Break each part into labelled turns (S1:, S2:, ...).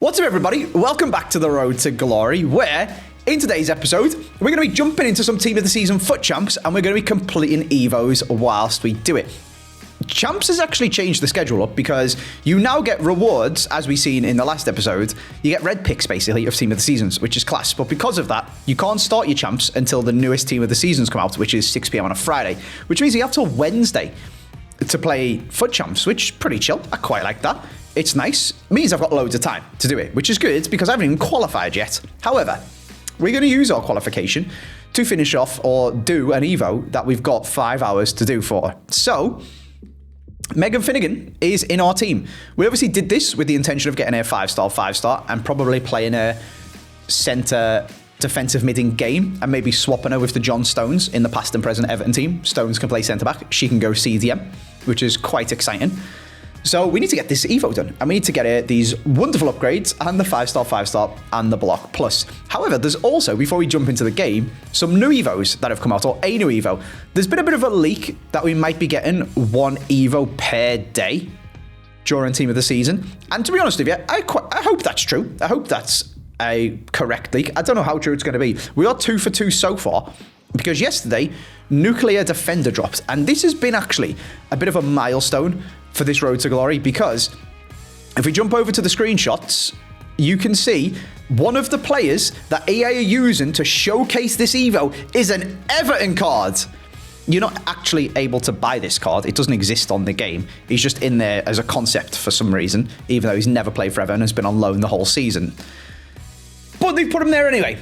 S1: What's up, everybody? Welcome back to the Road to Glory, where in today's episode, we're going to be jumping into some Team of the Season FUT Champs, and we're going to be completing EVOs whilst we do it. Champs has actually changed the schedule up because you now get rewards, as we seen in the last episode. You get red picks, basically, of Team of the Seasons, which is class. But because of that, you can't start your Champs until the newest Team of the Seasons come out, which is 6 PM on a Friday, which means you have till Wednesday to play FUT Champs, which is pretty chill. I quite like that. It's nice. It means I've got loads of time to do it, which is good because I haven't even qualified yet. However, we're going to use our qualification to finish off or do an EVO that we've got 5 hours to do for. So, Megan Finnegan is in our team. We obviously did this with the intention of getting a 5-star, and probably playing a centre defensive mid in game and maybe swapping her with the John Stones in the past and present Everton team. Stones can play centre back. She can go CDM, which is quite exciting. So we need to get this EVO done, and we need to get these wonderful upgrades and the 5-star, and the block plus. However, there's also, before we jump into the game, some new EVOs that have come out, or a new EVO. There's been a bit of a leak that we might be getting 1 EVO per day during Team of the Season. And to be honest with you, I hope that's true. I hope that's a correct leak. I don't know how true it's going to be. We are 2 for 2 so far, because yesterday, Nuclear Defender dropped. And this has been actually a bit of a milestone for this Road to Glory, because if we jump over to the screenshots, you can see one of the players that EA are using to showcase this EVO is an Everton card. You're not actually able to buy this card. It doesn't exist on the game. He's just in there as a concept for some reason, even though he's never played for Everton and has been on loan the whole season. But they've put him there anyway.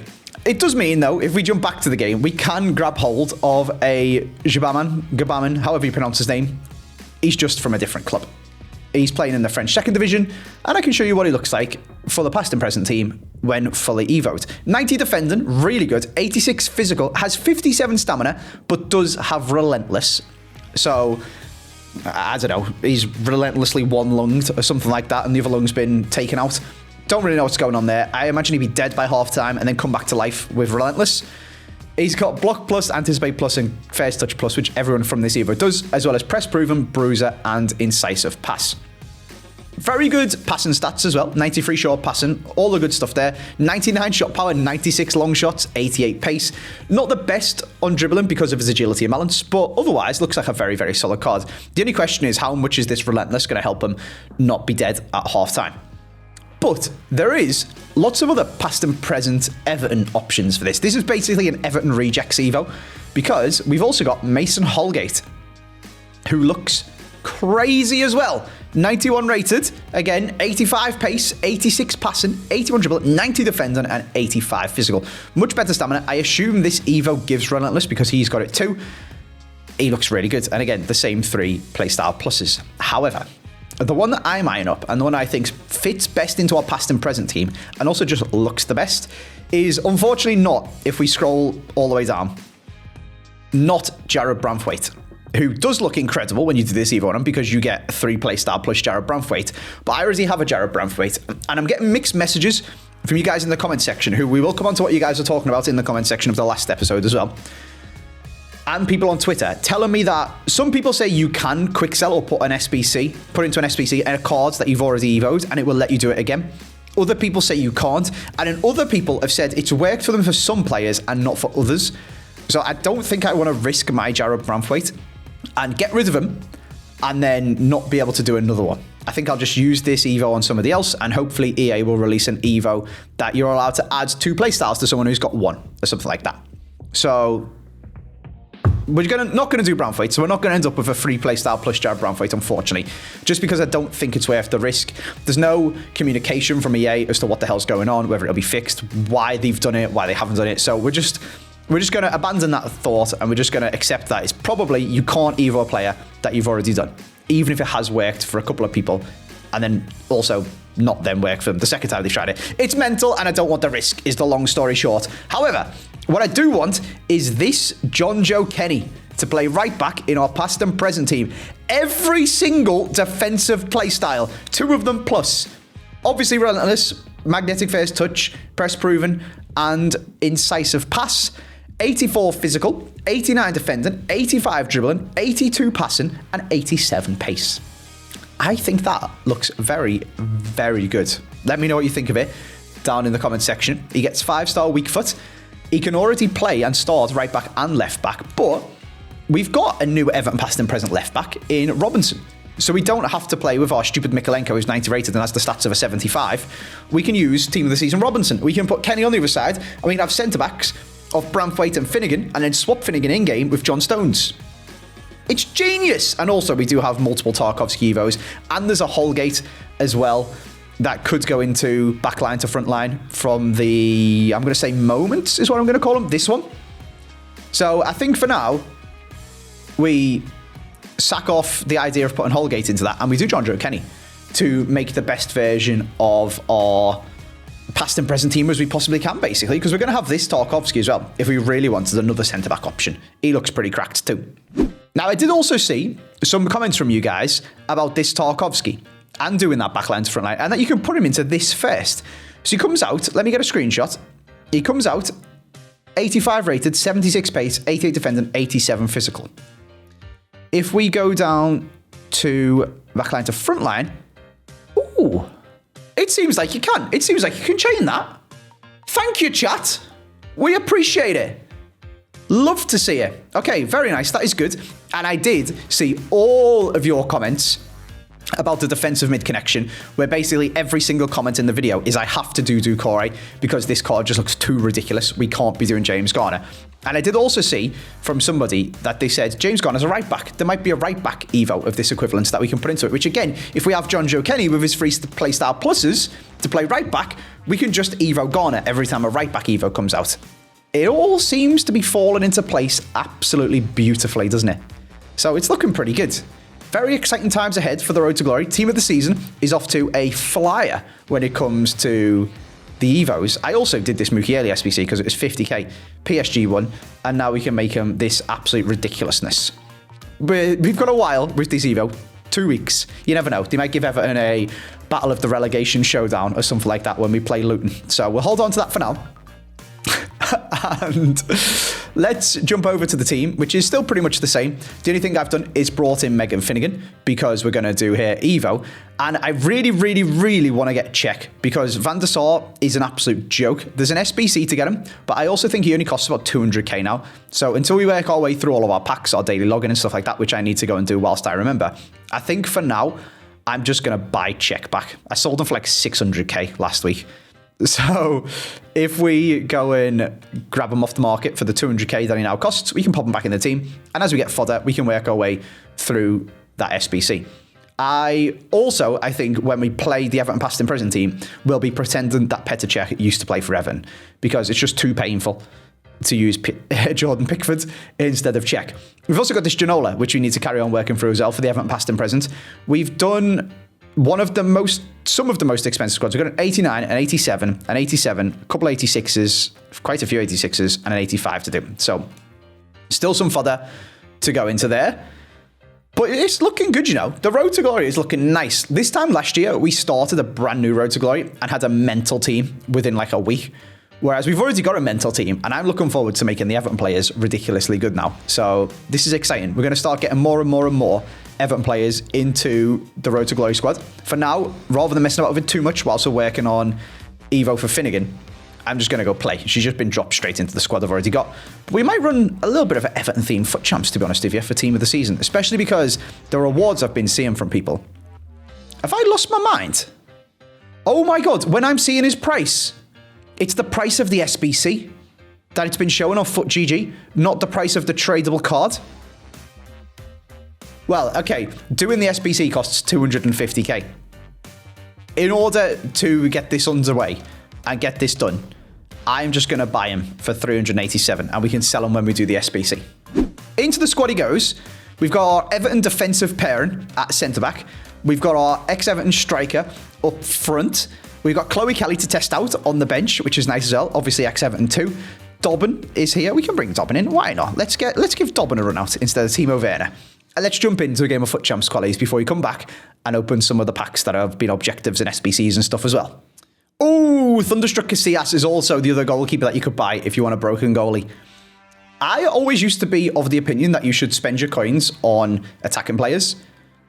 S1: It does mean, though, if we jump back to the game, we can grab hold of a Gabaman, however you pronounce his name. He's just from a different club. He's playing in the French 2nd Division, and I can show you what he looks like for the past and present team when fully evoed. 90 defending, really good. 86 physical, has 57 stamina, but does have relentless. So, I don't know, he's relentlessly one-lunged or something like that, and the other lung's been taken out. Don't really know what's going on there. I imagine he'd be dead by half-time and then come back to life with relentless. He's got block plus, anticipate plus, and first touch plus, which everyone from this EVO does, as well as press proven, bruiser, and incisive pass. Very good passing stats as well. 93 short passing, all the good stuff there. 99 shot power, 96 long shots, 88 pace. Not the best on dribbling because of his agility and balance, but otherwise looks like a very, very solid card. The only question is, how much is this relentless going to help him not be dead at half-time? But there is lots of other past and present Everton options for this. This is basically an Everton rejects EVO, because we've also got Mason Holgate, who looks crazy as well. 91 rated, again, 85 pace, 86 passing, 81 dribble, 90 defending, and 85 physical. Much better stamina. I assume this EVO gives relentless because he's got it too. He looks really good. And again, the same 3 playstyle pluses. However, the one that I'm eyeing up, and the one I think fits best into our past and present team, and also just looks the best, is unfortunately not, if we scroll all the way down, not Jared Branthwaite, who does look incredible when you do this EVO on him, because you get 3 playstyle plus Jared Branthwaite. But I already have a Jared Branthwaite, and I'm getting mixed messages from you guys in the comment section, who we will come on to what you guys are talking about in the comment section of the last episode as well. And people on Twitter telling me that some people say you can quick sell or put into an SBC and a card that you've already EVO'd, and it will let you do it again. Other people say you can't, and then other people have said it's worked for them for some players and not for others. So I don't think I want to risk my Jared Branthwaite and get rid of him and then not be able to do another one. I think I'll just use this EVO on somebody else, and hopefully EA will release an EVO that you're allowed to add 2 playstyles to someone who's got 1 or something like that. So we're not going to do Branthwaite, so we're not going to end up with a 3 playstyle plus Jared Branthwaite, unfortunately, just because I don't think it's worth the risk. There's no communication from EA as to what the hell's going on, whether it'll be fixed, why they've done it, why they haven't done it. So we're just going to abandon that thought, and we're just going to accept that it's probably you can't EVO a player that you've already done, even if it has worked for a couple of people, and then also not then work for them the second time they tried it. It's mental, and I don't want the risk, is the long story short. However, what I do want is this John Joe Kenny to play right back in our past and present team. Every single defensive playstyle, 2 of them plus. Obviously relentless, magnetic first touch, press proven, and incisive pass. 84 physical, 89 defending, 85 dribbling, 82 passing, and 87 pace. I think that looks very, very good. Let me know what you think of it down in the comment section. He gets 5-star weak foot. He can already play and start right back and left back, but we've got a new Everton past and present left back in Robinson. So we don't have to play with our stupid Mikolenko, who's 90 rated and has the stats of a 75. We can use team of the season Robinson. We can put Kenny on the other side, and we can have centre-backs of Branthwaite and Finnegan, and then swap Finnegan in-game with John Stones. It's genius! And also, we do have multiple Tarkovsky Evos, and there's a Holgate as well that could go into backline to frontline from the, I'm going to say moments is what I'm going to call them, this one. So I think for now, we sack off the idea of putting Holgate into that, and we do John Joe Kenny to make the best version of our past and present team as we possibly can, basically, because we're going to have this Tarkovsky as well, if we really wanted another centre-back option. He looks pretty cracked too. Now, I did also see some comments from you guys about this Tarkovsky and doing that backline to frontline, and that you can put him into this first. So he comes out, let me get a screenshot. He comes out 85 rated, 76 pace, 88 defending, 87 physical. If we go down to backline to frontline, ooh, it seems like you can. It seems like you can chain that. Thank you, chat. We appreciate it. Love to see it. Okay, very nice. That is good. And I did see all of your comments about the defensive mid connection, where basically every single comment in the video is I have to do Doucouré because this card just looks too ridiculous. We can't be doing James Garner. And I did also see from somebody that they said James Garner's a right back. There might be a right back Evo of this equivalence that we can put into it, which again, if we have John Joe Kenny with his free play style pluses to play right back, we can just Evo Garner every time a right back Evo comes out. It all seems to be falling into place absolutely beautifully, doesn't it? So it's looking pretty good. Very exciting times ahead for the Road to Glory. Team of the season is off to a flyer when it comes to the Evos. I also did this Mukiele SBC because it was 50k PSG one, and now we can make them this absolute ridiculousness. We've got a while with this Evo, 2 weeks. You never know. They might give Everton a Battle of the Relegation showdown or something like that when we play Luton. So we'll hold on to that for now. And let's jump over to the team, which is still pretty much the same. The only thing I've done is brought in Megan Finnegan because we're going to do here Evo. And I really, really, really want to get Czech because Van der Sar is an absolute joke. There's an SBC to get him, but I also think he only costs about 200k now. So until we work our way through all of our packs, our daily login and stuff like that, which I need to go and do whilst I remember, I think for now, I'm just going to buy Czech back. I sold him for like 600k last week. So if we go and grab him off the market for the 200k that he now costs, we can pop him back in the team. And as we get fodder, we can work our way through that SBC. I think when we play the Everton past and present team, we'll be pretending that Petr Cech used to play for Everton because it's just too painful to use Jordan Pickford instead of Cech. We've also got this Ginola, which we need to carry on working through as well for the Everton past and present. We've done some of the most expensive squads. We've got an 89, an 87, an 87, a couple 86s, quite a few 86s, and an 85 to do. So still some fodder to go into there. But it's looking good, you know. The Road to Glory is looking nice. This time last year, we started a brand new Road to Glory and had a mental team within like a week. Whereas we've already got a mental team, and I'm looking forward to making the Everton players ridiculously good now. So this is exciting. We're going to start getting more and more and more Everton players into the Road to Glory squad. For now, rather than messing about with it too much whilst we're working on Evo for Finnegan, I'm just going to go play. She's just been dropped straight into the squad I've already got. But we might run a little bit of an Everton-themed foot champs, to be honest with you, for Team of the Season, especially because the rewards I've been seeing from people. Have I lost my mind? Oh my God, when I'm seeing his price, it's the price of the SBC that it's been showing on Foot GG, not the price of the tradable card. Well, okay, doing the SBC costs 250k. In order to get this underway and get this done, I'm just going to buy him for 387, and we can sell him when we do the SBC. Into the squad he goes. We've got our Everton defensive pairing at centre-back. We've got our ex-Everton striker up front. We've got Chloe Kelly to test out on the bench, which is nice as well. Obviously, ex-Everton too. Dobbin is here. We can bring Dobbin in. Why not? Let's give Dobbin a run out instead of Timo Werner. And let's jump into a game of Foot Champs qualies before we come back and open some of the packs that have been objectives and SBCs and stuff as well. Oh, Thunderstruck Casillas is also the other goalkeeper that you could buy if you want a broken goalie. I always used to be of the opinion that you should spend your coins on attacking players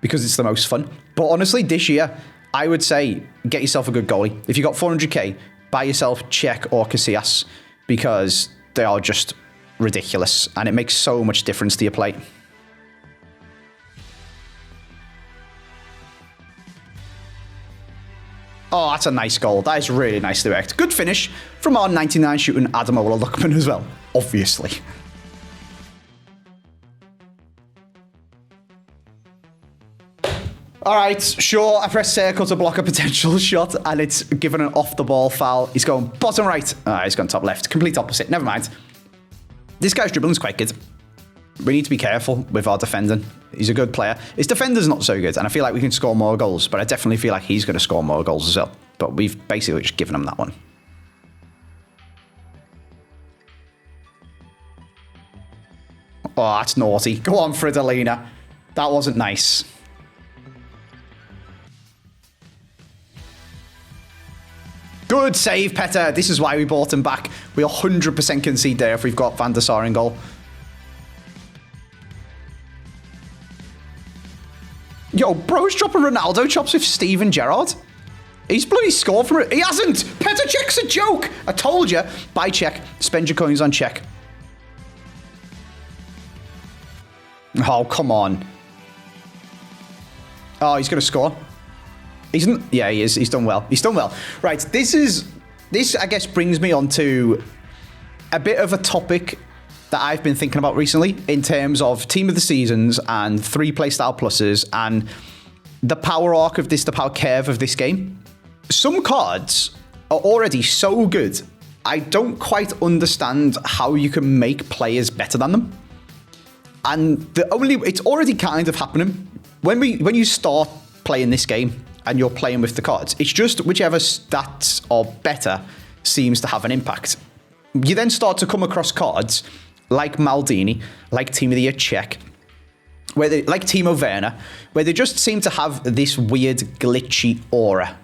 S1: because it's the most fun. But honestly, this year, I would say get yourself a good goalie. If you got 400k, buy yourself Cech or Casillas because they are just ridiculous and it makes so much difference to your play. Oh, that's a nice goal. That is really nicely worked. Good finish from our 99 shooting Adamola Lookman as well, obviously. All right, sure, I press circle to block a potential shot, and it's given an off-the-ball foul. He's going bottom right. He's gone top left. Complete opposite. Never mind. This guy's dribbling's quite good. We need to be careful with our defending. He's a good player. His defender's not so good, and I feel like we can score more goals, but I definitely feel like he's going to score more goals as well. But we've basically just given him that one. Oh, that's naughty. Go on, Fridolina. That wasn't nice. Good save, Petter. This is why we bought him back. We 100% concede there if we've got Van der Sar in goal. Yo, bro's dropping Ronaldo chops with Steven Gerrard. He's bloody scored from it. He hasn't. Petr Cech's a joke. I told you. Buy Cech. Spend your coins on Cech. Oh, come on. Oh, he's going to score. Yeah, he is. He's done well. He's done well. Right, this, I guess, brings me on to a bit of a topic that I've been thinking about recently in terms of team of the seasons and 3 playstyle pluses and the power arc of this, the power curve of this game. Some cards are already so good, I don't quite understand how you can make players better than them. And it's already kind of happening. When you start playing this game and you're playing with the cards, it's just whichever stats are better seems to have an impact. You then start to come across cards like Maldini, like Team of the Year Cech, like Timo Werner, where they just seem to have this weird glitchy aura.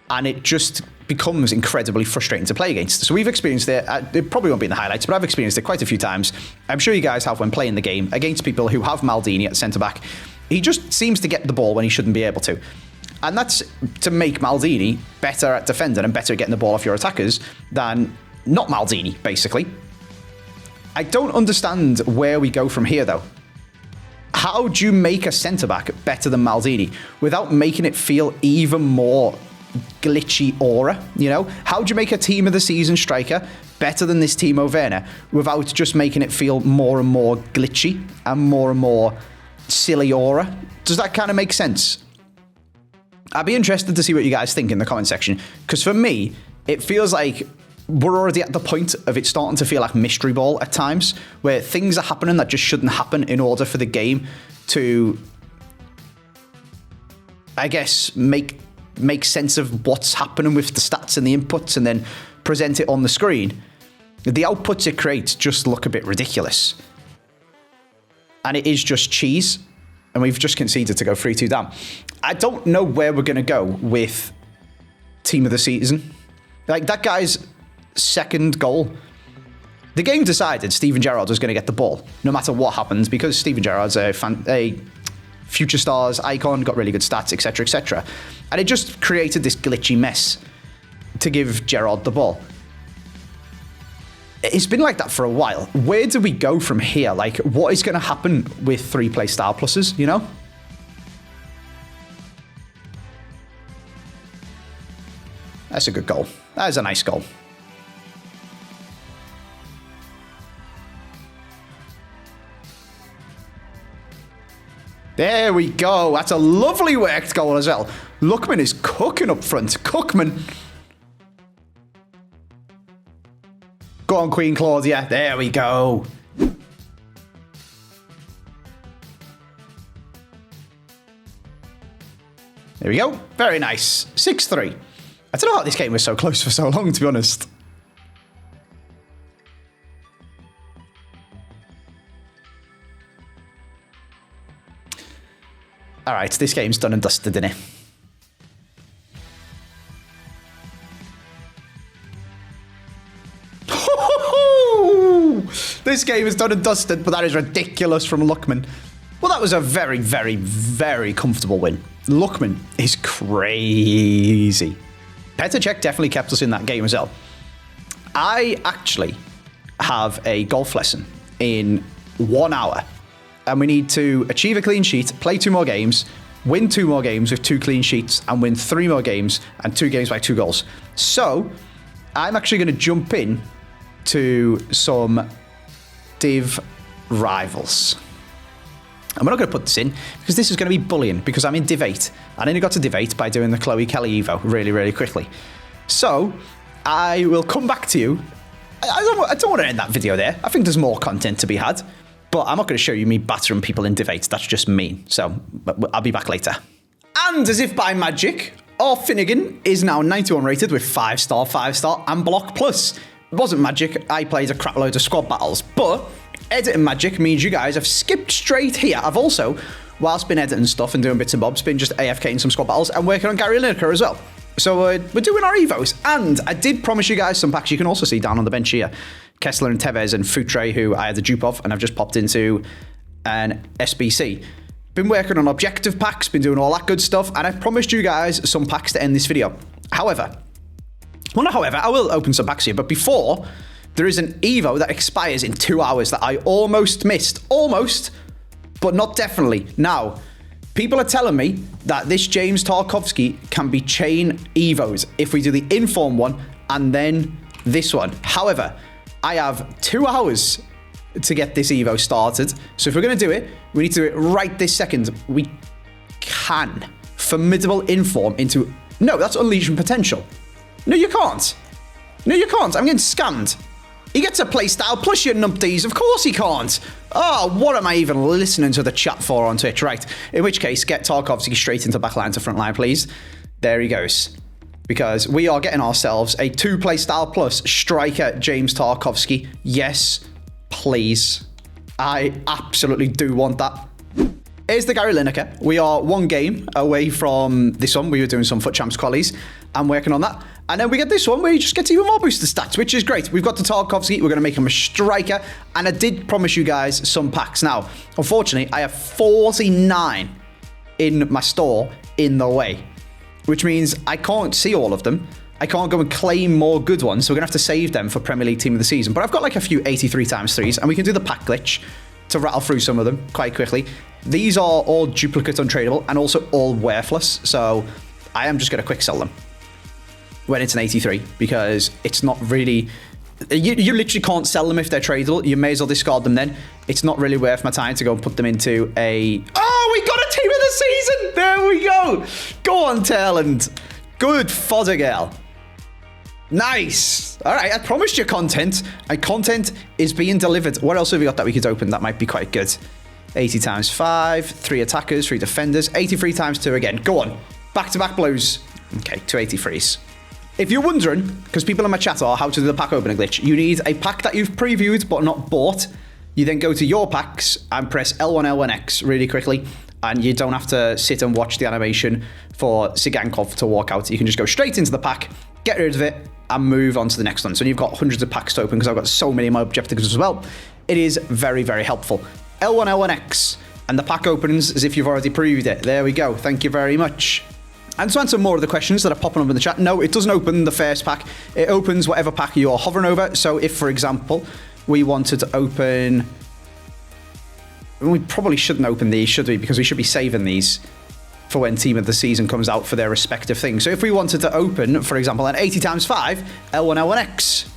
S1: And it just becomes incredibly frustrating to play against. So we've experienced it. It probably won't be in the highlights, but I've experienced it quite a few times. I'm sure you guys have when playing the game against people who have Maldini at centre-back. He just seems to get the ball when he shouldn't be able to. And that's to make Maldini better at defending and better at getting the ball off your attackers than not Maldini, basically. I don't understand where we go from here, though. How do you make a centre-back better than Maldini without making it feel even more glitchy aura, you know? How do you make a team of the season striker better than this Timo Werner without just making it feel more and more glitchy and more silly aura? Does that kind of make sense? I'd be interested to see what you guys think in the comment section, because for me, it feels like we're already at the point of it starting to feel like mystery ball at times, where things are happening that just shouldn't happen in order for the game to, I guess, make sense of what's happening with the stats and the inputs and then present it on the screen. The outputs it creates just look a bit ridiculous. And it is just cheese. And we've just conceded to go 3-2 down. I don't know where we're going to go with team of the season. Like, that guy's second goal, the game decided Steven Gerrard was going to get the ball no matter what happens, because Steven Gerrard's a future stars icon, got really good stats, etc, etc, and it just created this glitchy mess to give Gerrard the ball. It's been like that for a while. Where do we go from here? Like, what is going to happen with 3 play style pluses, you know? That's a good goal. That is a nice goal. There we go. That's a lovely worked goal as well. Lookman is cooking up front. Cookman. Go on, Queen Claudia. There we go. There we go. Very nice. 6-3. I don't know how this game was so close for so long, to be honest. All right, this game's done and dusted, isn't it? This game is done and dusted, but that is ridiculous from Lookman. Well, that was a very, very, very comfortable win. Lookman is crazy. Petr Cech definitely kept us in that game as well. I actually have a golf lesson in 1 hour, and we need to achieve a clean sheet, play 2 more games, win 2 more games with 2 clean sheets, and win 3 more games and 2 games by 2 goals. So I'm actually going to jump in to some Div rivals. And we're not going to put this in because this is going to be bullying because I'm in Div 8. I only got to Div 8 by doing the Chloe Kelly EVO really, really quickly. So I will come back to you. I don't want to end that video there. I think there's more content to be had. But I'm not going to show you me battering people in Div 8. That's just mean. So I'll be back later. And as if by magic, our Finnegan is now 91 rated with 5-star, 5-star, and Block Plus. It wasn't magic. I played a crap load of squad battles. But editing magic means you guys have skipped straight here. I've also, whilst been editing stuff and doing bits and bobs, been just AFKing some squad battles and working on Gary Lineker as well. So we're doing our EVOs. And I did promise you guys some packs. You can also see down on the bench here. Kessler and Tevez and Futre, who I had the dupe of, and I've just popped into an SBC. Been working on objective packs, been doing all that good stuff, and I promised you guys some packs to end this video. However, I will open some packs here, but before, there is an EVO that expires in 2 hours that I almost missed. Almost, but not definitely. Now, people are telling me that this James Tarkowski can be chain EVOs if we do the inform one and then this one. However, I have 2 hours to get this EVO started. So if we're going to do it, we need to do it right this second. We can. Formidable inform into... No, that's unleashing potential. No, you can't. No, you can't. I'm getting scammed. He gets a playstyle plus your numpties. Of course he can't. Oh, what am I even listening to the chat for on Twitch? Right. In which case, get Tarkowski straight into back line to front line, please. There he goes. Because we are getting ourselves a 2 playstyle plus striker James Tarkowski. Yes, please. I absolutely do want that. Here's the Gary Lineker. We are 1 game away from this one. We were doing some FUT Champs qualies. I'm working on that. And then we get this one where he just gets even more boosted stats, which is great. We've got the Tarkowski. We're going to make him a striker. And I did promise you guys some packs. Now, unfortunately, I have 49 in my store in the way, which means I can't see all of them. I can't go and claim more good ones, so we're going to have to save them for Premier League Team of the Season. But I've got like a few 83x3s, and we can do the pack glitch to rattle through some of them quite quickly. These are all duplicate untradeable and also all worthless, so I am just going to quick sell them when it's an 83, because it's not really... You literally can't sell them if they're tradable. You may as well discard them then. It's not really worth my time to go and put them into a... Oh, we got a Team of the Season! There we go! Go on, Tailland. Good fodder, girl. Nice. All right, I promised you content, and content is being delivered. What else have we got that we could open that might be quite good? 80x5, 3 attackers, 3 defenders, 83x2 again. Go on. Back-to-back blows. Okay, 283s. If you're wondering, because people in my chat are how to do the pack opening glitch, you need a pack that you've previewed but not bought. You then go to your packs and press L1, L1X really quickly, and you don't have to sit and watch the animation for Sigankov to walk out. You can just go straight into the pack, get rid of it, and move on to the next one. So you've got hundreds of packs to open because I've got so many of my objectives as well. It is very, very helpful. L1, L1X, and the pack opens as if you've already previewed it. There we go. Thank you very much. And to answer more of the questions that are popping up in the chat, no, it doesn't open the first pack. It opens whatever pack you're hovering over. So if, for example, we wanted to open... We probably shouldn't open these, should we? Because we should be saving these for when Team of the Season comes out for their respective things. So if we wanted to open, for example, an 80x5, L1, L1X,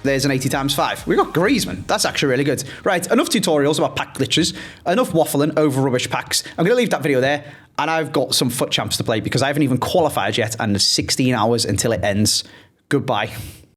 S1: there's an 80x5. We got Griezmann. That's actually really good. Right, enough tutorials about pack glitches, enough waffling over rubbish packs. I'm going to leave that video there, and I've got some FUT Champs to play because I haven't even qualified yet, and there's 16 hours until it ends. Goodbye.